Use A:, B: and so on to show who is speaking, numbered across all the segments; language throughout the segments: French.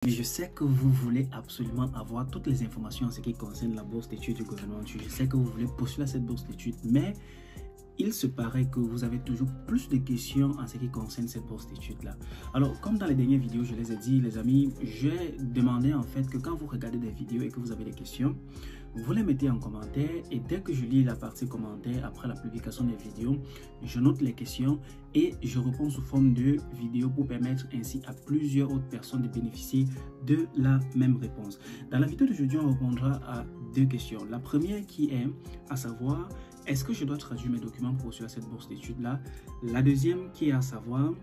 A: Mais je sais que vous voulez absolument avoir toutes les informations en ce qui concerne la bourse d'études du gouvernement. Je sais que vous voulez postuler à cette bourse d'études, mais il se paraît que vous avez toujours plus de questions en ce qui concerne cette bourse d'études-là. Alors, comme dans les dernières vidéos, je les ai dit, les amis, j'ai demandé en fait que quand vous regardez des vidéos et que vous avez des questions, vous les mettez en commentaire et dès que je lis la partie commentaire après la publication des vidéos, je note les questions et je réponds sous forme de vidéo pour permettre ainsi à plusieurs autres personnes de bénéficier de la même réponse. Dans la vidéo d'aujourd'hui, on répondra à deux questions. La première qui est à savoir, est-ce que je dois traduire mes documents pour postuler à cette bourse d'études-là? La deuxième qui est à savoir,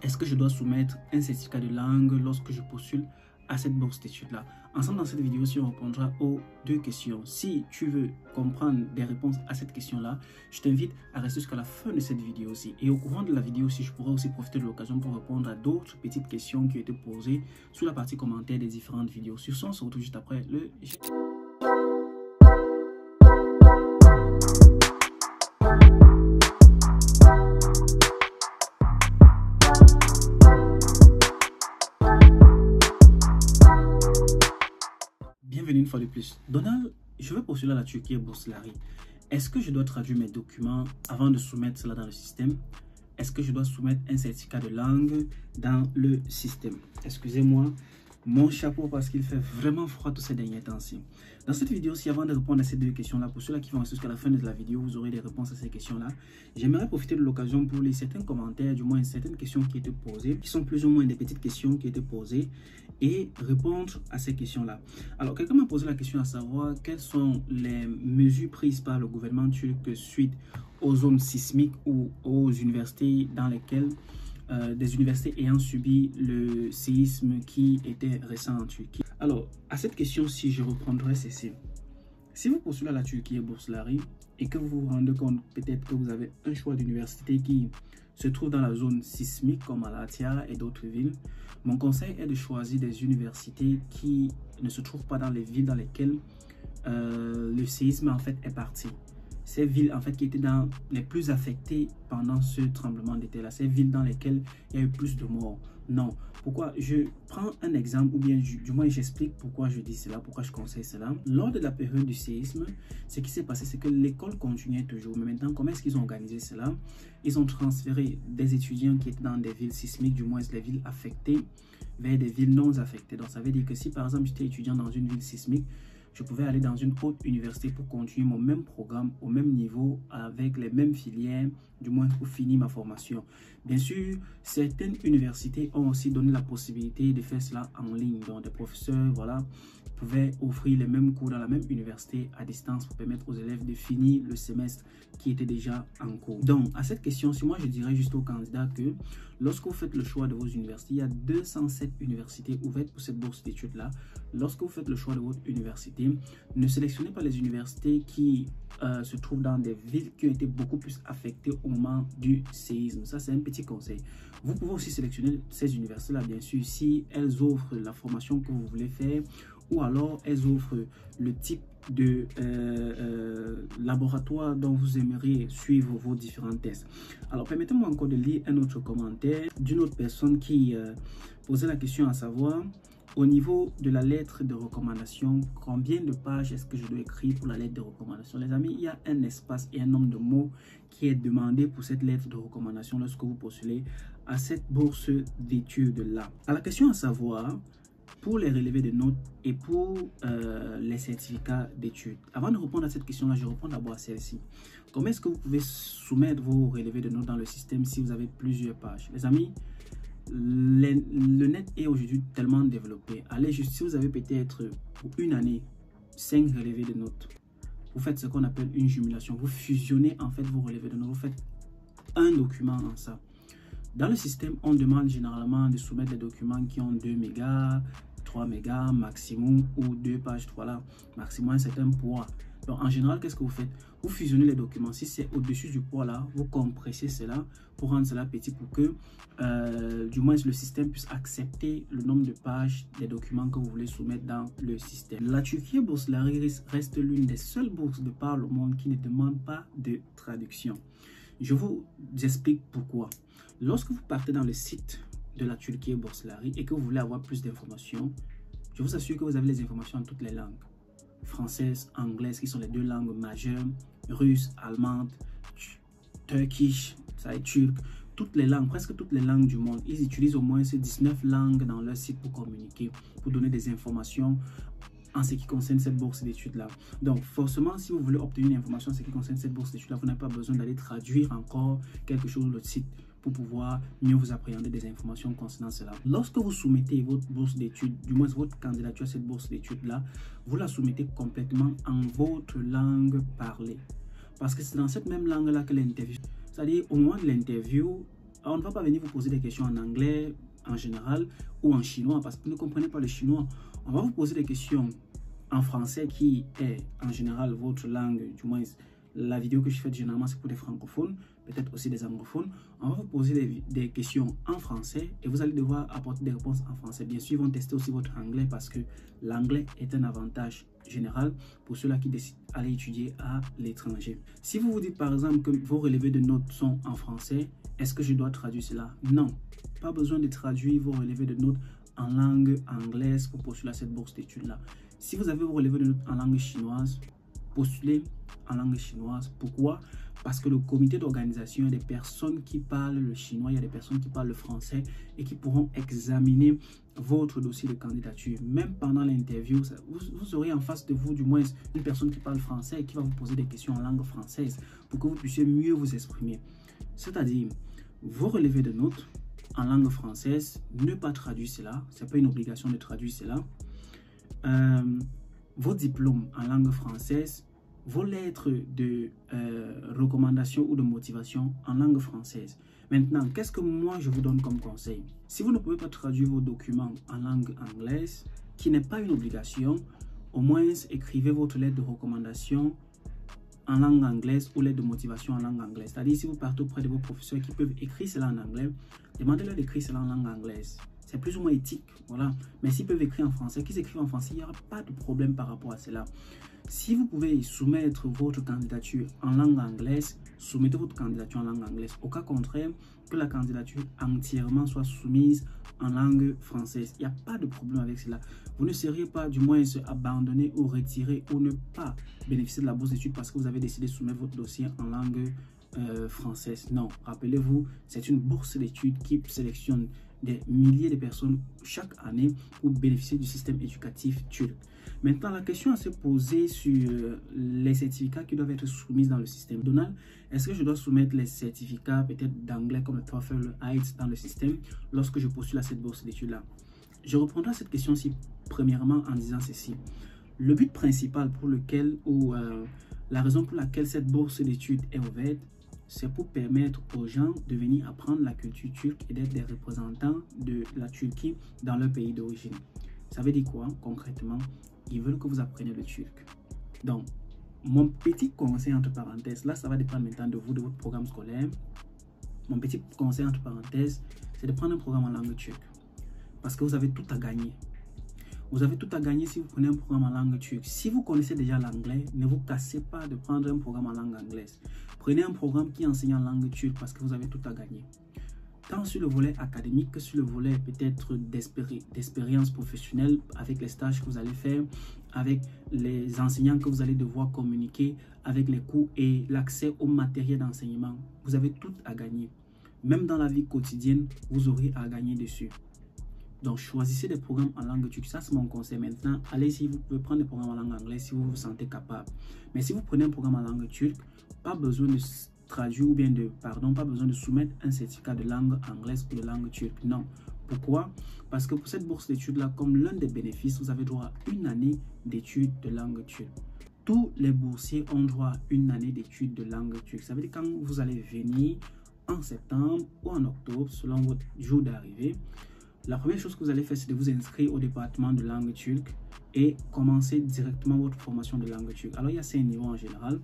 A: est-ce que je dois soumettre un certificat de langue lorsque je postule à cette bourse d'études-là? Ensemble, dans cette vidéo, on répondra aux deux questions. Si tu veux comprendre des réponses à cette question-là, je t'invite à rester jusqu'à la fin de cette vidéo aussi. Et au courant de la vidéo aussi, je pourrai aussi profiter de l'occasion pour répondre à d'autres petites questions qui ont été posées sous la partie commentaire des différentes vidéos. Sur ce, on se retrouve juste après le... Bienvenue une fois de plus. Donald, je veux postuler à la Turquie et Bourse-Lari. Est-ce que je dois traduire mes documents avant de soumettre cela dans le système? Est-ce que je dois soumettre un certificat de langue dans le système? Excusez-moi, mon chapeau parce qu'il fait vraiment froid tous ces derniers temps-ci. Dans cette vidéo-ci, avant de répondre à ces deux questions-là, pour ceux-là qui vont rester jusqu'à la fin de la vidéo, vous aurez des réponses à ces questions-là. J'aimerais profiter de l'occasion pour lire certains commentaires, du moins certaines questions qui étaient posées, qui sont plus ou moins des petites questions qui étaient posées, et répondre à ces questions-là. Alors, quelqu'un m'a posé la question à savoir quelles sont les mesures prises par le gouvernement turc suite aux zones sismiques ou aux universités dans lesquelles des universités ayant subi le séisme qui était récent en Turquie. Alors, à cette question-ci, je reprendrai ceci. Si vous postulez à la Turquie et Bourse-Lari et que vous vous rendez compte peut-être que vous avez un choix d'université qui se trouve dans la zone sismique comme Malatya et d'autres villes, mon conseil est de choisir des universités qui ne se trouvent pas dans les villes dans lesquelles le séisme en fait est parti. Ces villes en fait qui étaient dans les plus affectées pendant ce tremblement de terre là, ces villes dans lesquelles il y a eu plus de morts. Non. Pourquoi? Je prends un exemple ou bien du moins j'explique pourquoi je dis cela, pourquoi je conseille cela. Lors de la période du séisme, ce qui s'est passé, c'est que l'école continuait toujours. Mais maintenant, comment est-ce qu'ils ont organisé cela? Ils ont transféré des étudiants qui étaient dans des villes sismiques, du moins les villes affectées, vers des villes non affectées. Donc ça veut dire que si par exemple j'étais étudiant dans une ville sismique, je pouvais aller dans une autre université pour continuer mon même programme au même niveau avec les mêmes filières, du moins pour finir ma formation. Bien sûr, certaines universités ont aussi donné la possibilité de faire cela en ligne. Donc des professeurs, voilà, pouvaient offrir les mêmes cours dans la même université à distance pour permettre aux élèves de finir le semestre qui était déjà en cours. Donc, à cette question-ci, moi, je dirais juste aux candidats que lorsque vous faites le choix de vos universités, il y a 207 universités ouvertes pour cette bourse d'études-là. Lorsque vous faites le choix de votre université, ne sélectionnez pas les universités qui se trouvent dans des villes qui ont été beaucoup plus affectées au moment du séisme. Ça, c'est un petit conseil. Vous pouvez aussi sélectionner ces universités-là, bien sûr, si elles offrent la formation que vous voulez faire ou alors elles offrent le type de laboratoire dont vous aimeriez suivre vos différents tests. Alors, permettez-moi encore de lire un autre commentaire d'une autre personne qui posait la question à savoir, au niveau de la lettre de recommandation, combien de pages est-ce que je dois écrire pour la lettre de recommandation? Les amis, il y a un espace et un nombre de mots qui est demandé pour cette lettre de recommandation lorsque vous postulez à cette bourse d'études-là. À la question à savoir, pour les relevés de notes et pour les certificats d'études. Avant de répondre à cette question-là, je réponds d'abord à celle-ci. Comment est-ce que vous pouvez soumettre vos relevés de notes dans le système si vous avez plusieurs pages? Les amis, le net est aujourd'hui tellement développé. Allez, juste si vous avez peut-être pour une année 5 relevés de notes, vous faites ce qu'on appelle une jumelation. Vous fusionnez en fait vos relevés de notes. Vous faites un document en ça. Dans le système, on demande généralement de soumettre des documents qui ont 2 mégas, 3 mégas maximum ou 2 pages 3 là, maximum un certain poids. Donc en général, qu'est-ce que vous faites? Vous fusionnez les documents. Si c'est au-dessus du poids là, vous compressez cela pour rendre cela petit pour que du moins le système puisse accepter le nombre de pages des documents que vous voulez soumettre dans le système. La Turquie et Bourse-Lari reste l'une des seules bourses de par le monde qui ne demande pas de traduction. Je vous explique pourquoi. Lorsque vous partez dans le site de la Turquie Bourselari et que vous voulez avoir plus d'informations, je vous assure que vous avez les informations en toutes les langues. Française, anglaise, qui sont les deux langues majeures, russe, allemande, turkish, ça est turc, toutes les langues, presque toutes les langues du monde. Ils utilisent au moins ces 19 langues dans leur site pour communiquer, pour donner des informations en ce qui concerne cette bourse d'études-là. Donc, forcément, si vous voulez obtenir une information en ce qui concerne cette bourse d'études-là, vous n'avez pas besoin d'aller traduire encore quelque chose sur le site pour pouvoir mieux vous appréhender des informations concernant cela. Lorsque vous soumettez votre bourse d'études, du moins votre candidature à cette bourse d'études-là, vous la soumettez complètement en votre langue parlée. Parce que c'est dans cette même langue-là que l'interview, c'est-à-dire au moment de l'interview, on ne va pas venir vous poser des questions en anglais en général ou en chinois parce que vous ne comprenez pas le chinois. On va vous poser des questions en français qui est en général votre langue, du moins la vidéo que je fais généralement c'est pour des francophones, peut-être aussi des anglophones. On va vous poser des questions en français et vous allez devoir apporter des réponses en français. Bien sûr, ils vont tester aussi votre anglais parce que l'anglais est un avantage général pour ceux-là qui décident d'aller étudier à l'étranger. Si vous vous dites par exemple que vos relevés de notes sont en français, est-ce que je dois traduire cela? Non, pas besoin de traduire vos relevés de notes en langue anglaise pour postuler à cette bourse d'études-là. Si vous avez vos relevés de notes en langue chinoise, postulez en langue chinoise. Pourquoi? Parce que le comité d'organisation, il y a des personnes qui parlent le chinois, il y a des personnes qui parlent le français et qui pourront examiner votre dossier de candidature. Même pendant l'interview, vous aurez en face de vous du moins une personne qui parle français et qui va vous poser des questions en langue française pour que vous puissiez mieux vous exprimer. C'est-à-dire, vos relevés de notes en langue française, ne pas traduire cela, ce n'est pas une obligation de traduire cela. Vos diplômes en langue française, vos lettres de recommandation ou de motivation en langue française. Maintenant, qu'est-ce que moi je vous donne comme conseil? Si vous ne pouvez pas traduire vos documents en langue anglaise, qui n'est pas une obligation, au moins écrivez votre lettre de recommandation en langue anglaise ou lettre de motivation en langue anglaise. C'est-à-dire, si vous partez auprès de vos professeurs qui peuvent écrire cela en anglais, demandez-leur d'écrire cela en langue anglaise. C'est plus ou moins éthique, voilà. Mais s'ils peuvent écrire en français, qu'ils écrivent en français, il n'y aura pas de problème par rapport à cela. Si vous pouvez soumettre votre candidature en langue anglaise, soumettez votre candidature en langue anglaise. Au cas contraire, que la candidature entièrement soit soumise en langue française. Il n'y a pas de problème avec cela. Vous ne seriez pas du moins abandonné ou retiré ou ne pas bénéficier de la bourse d'études parce que vous avez décidé de soumettre votre dossier en langue française. Non, rappelez-vous, c'est une bourse d'études qui sélectionne des milliers de personnes chaque année pour bénéficier du système éducatif turc. Maintenant, la question à se poser sur les certificats qui doivent être soumis dans le système. Donald, est-ce que je dois soumettre les certificats peut-être d'anglais comme le TOEFL, le IELTS dans le système lorsque je postule à cette bourse d'études-là? Je reprendrai cette question-ci premièrement en disant ceci. Le but principal pour lequel ou la raison pour laquelle cette bourse d'études est ouverte, c'est pour permettre aux gens de venir apprendre la culture turque et d'être des représentants de la Turquie dans leur pays d'origine. Ça veut dire quoi concrètement? Ils veulent que vous appreniez le turc. Donc, mon petit conseil entre parenthèses, là ça va dépendre maintenant de vous, de votre programme scolaire. Mon petit conseil entre parenthèses, c'est de prendre un programme en langue turque. Parce que vous avez tout à gagner. Vous avez tout à gagner si vous prenez un programme en langue turque. Si vous connaissez déjà l'anglais, ne vous cassez pas de prendre un programme en langue anglaise. Prenez un programme qui enseigne en langue turque parce que vous avez tout à gagner. Tant sur le volet académique que sur le volet peut-être d'expérience professionnelle avec les stages que vous allez faire, avec les enseignants que vous allez devoir communiquer, avec les cours et l'accès au matériel d'enseignement. Vous avez tout à gagner. Même dans la vie quotidienne, vous aurez à gagner dessus. Donc, choisissez des programmes en langue turque. Ça, c'est mon conseil maintenant. Allez-y, vous pouvez prendre des programmes en langue anglaise si vous vous sentez capable. Mais si vous prenez un programme en langue turque, pas besoin de traduire ou bien pas besoin de soumettre un certificat de langue anglaise ou de langue turque. Non. Pourquoi? Parce que pour cette bourse d'études-là, comme l'un des bénéfices, vous avez droit à une année d'études de langue turque. Tous les boursiers ont droit à une année d'études de langue turque. Ça veut dire quand vous allez venir en septembre ou en octobre, selon votre jour d'arrivée, la première chose que vous allez faire, c'est de vous inscrire au département de langue turque et commencer directement votre formation de langue turque. Alors, il y a 5 niveaux en général.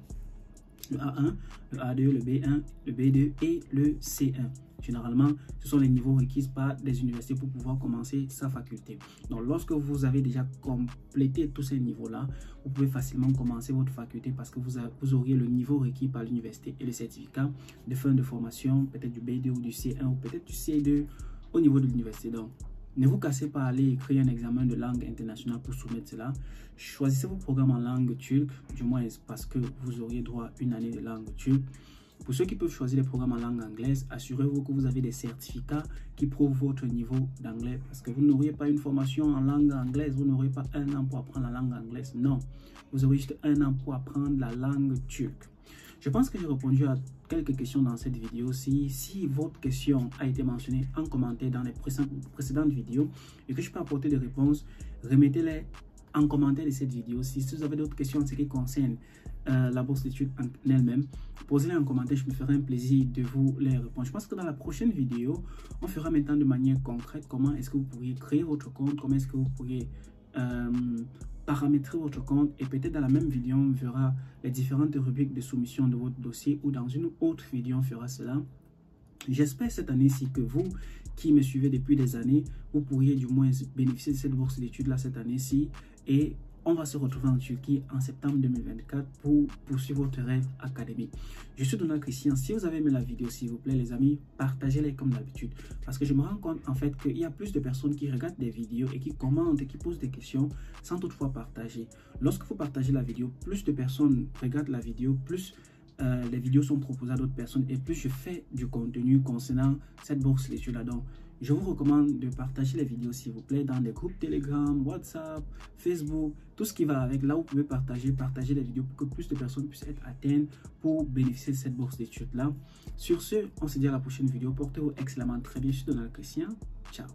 A: Le A1, le A2, le B1, le B2 et le C1. Généralement, ce sont les niveaux requis par des universités pour pouvoir commencer sa faculté. Donc, lorsque vous avez déjà complété tous ces niveaux-là, vous pouvez facilement commencer votre faculté parce que vous auriez le niveau requis par l'université et le certificat de fin de formation, peut-être du B2 ou du C1 ou peut-être du C2 au niveau de l'université. Donc, ne vous cassez pas à aller écrire un examen de langue internationale pour soumettre cela. Choisissez vos programmes en langue turque, du moins parce que vous auriez droit à une année de langue turque. Pour ceux qui peuvent choisir les programmes en langue anglaise, assurez-vous que vous avez des certificats qui prouvent votre niveau d'anglais, parce que vous n'auriez pas une formation en langue anglaise, vous n'aurez pas un an pour apprendre la langue anglaise. Non, vous aurez juste un an pour apprendre la langue turque. Je pense que j'ai répondu à quelques questions dans cette vidéo. Si votre question a été mentionnée en commentaire dans les précédentes vidéos et que je peux apporter des réponses, remettez-les en commentaire de cette vidéo. Si vous avez d'autres questions en ce qui concerne la bourse d'études en elle-même, posez-les en commentaire, je me ferai un plaisir de vous les répondre. Je pense que dans la prochaine vidéo, on fera maintenant de manière concrète comment est-ce que vous pourriez créer votre compte, comment est-ce que vous pourriez paramétrer votre compte, et peut-être dans la même vidéo, on verra les différentes rubriques de soumission de votre dossier, ou dans une autre vidéo, on fera cela. J'espère cette année-ci que vous qui me suivez depuis des années, vous pourriez du moins bénéficier de cette bourse d'études-là cette année-ci, et on va se retrouver en Turquie en septembre 2024 pour poursuivre votre rêve académique. Je suis Donald Christian. Si vous avez aimé la vidéo, s'il vous plaît, les amis, partagez-les comme d'habitude. Parce que je me rends compte en fait qu'il y a plus de personnes qui regardent des vidéos et qui commentent et qui posent des questions sans toutefois partager. Lorsque vous partagez la vidéo, plus de personnes regardent la vidéo, plus les vidéos sont proposées à d'autres personnes et plus je fais du contenu concernant cette bourse d'études-là. Donc, je vous recommande de partager les vidéos, s'il vous plaît, dans des groupes Telegram, WhatsApp, Facebook, tout ce qui va avec. Là, vous pouvez partager les vidéos pour que plus de personnes puissent être atteintes pour bénéficier de cette bourse d'études-là. Sur ce, on se dit à la prochaine vidéo. Portez-vous excellemment très bien. Je suis Donald Christian. Ciao.